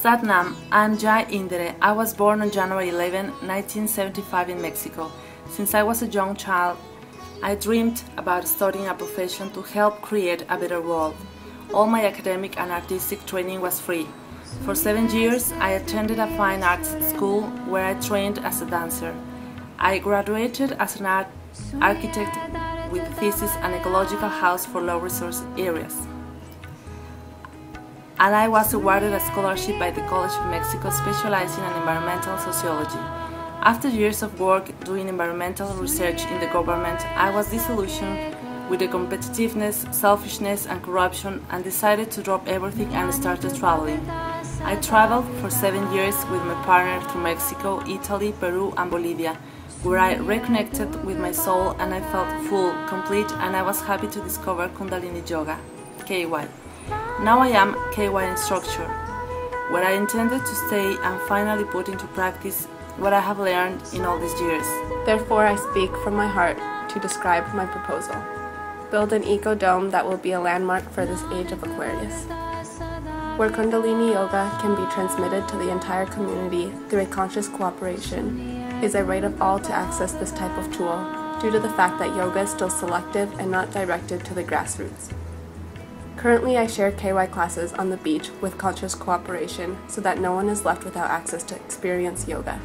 Satnam, I'm Jai Indire. I was born on January 11, 1975 in Mexico. Since I was a young child, I dreamed about studying a profession to help create a better world. All my academic and artistic training was free. For 7 years, I attended a fine arts school where I trained as a dancer. I graduated as an architect with a thesis and ecological house for low-resource areas. And I was awarded a scholarship by the College of Mexico specializing in environmental sociology. After years of work doing environmental research in the government, I was disillusioned with the competitiveness, selfishness and corruption and decided to drop everything and started traveling. I traveled for 7 years with my partner through Mexico, Italy, Peru and Bolivia, where I reconnected with my soul and I felt full, complete, and I was happy to discover Kundalini Yoga, KY. Now I am KY instructor, where I intended to stay and finally put into practice what I have learned in all these years. Therefore, I speak from my heart to describe my proposal. Build an eco-dome that will be a landmark for this age of Aquarius, where Kundalini Yoga can be transmitted to the entire community through a conscious cooperation. It is a right of all to access this type of tool, due to the fact that yoga is still selective and not directed to the grassroots. Currently, I share KY classes on the beach with conscious cooperation so that no one is left without access to experience yoga.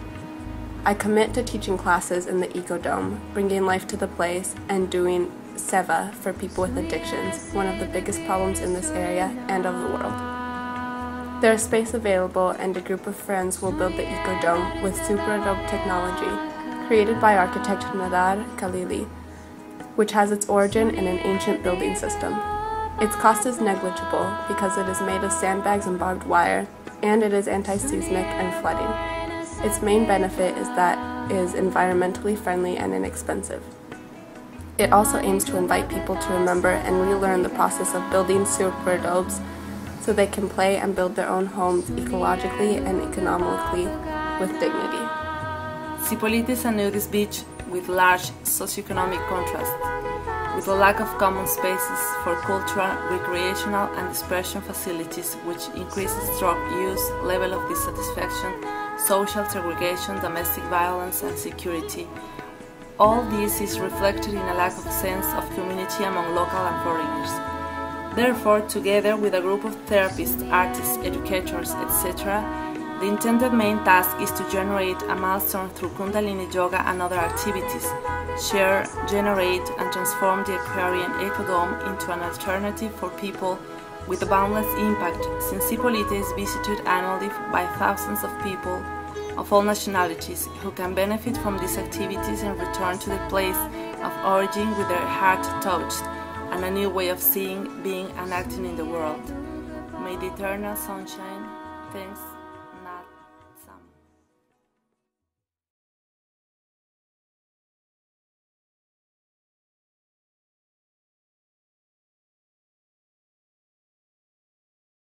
I commit to teaching classes in the Eco-Dome, bringing life to the place, and doing seva for people with addictions, one of the biggest problems in this area and of the world. There is space available and a group of friends will build the Eco-Dome with super adobe technology created by architect Nadar Khalili, which has its origin in an ancient building system. Its cost is negligible because it is made of sandbags and barbed wire, and it is anti-seismic and flooding. Its main benefit is that it is environmentally friendly and inexpensive. It also aims to invite people to remember and relearn the process of building super adobes so they can play and build their own homes ecologically and economically with dignity. Zipolite is a nudist beach with large socioeconomic contrast, with a lack of common spaces for cultural, recreational and dispersion facilities, which increases drug use, level of dissatisfaction, social segregation, domestic violence and security. All this is reflected in a lack of sense of community among local and foreigners. Therefore, together with a group of therapists, artists, educators, etc., the intended main task is to generate a milestone through Kundalini Yoga and other activities, share, generate and transform the Aquarian Eco-Dome into an alternative for people with a boundless impact, since Zipolite is visited annually by thousands of people of all nationalities who can benefit from these activities and return to the place of origin with their heart touched and a new way of seeing, being and acting in the world. May the eternal sunshine. Thanks.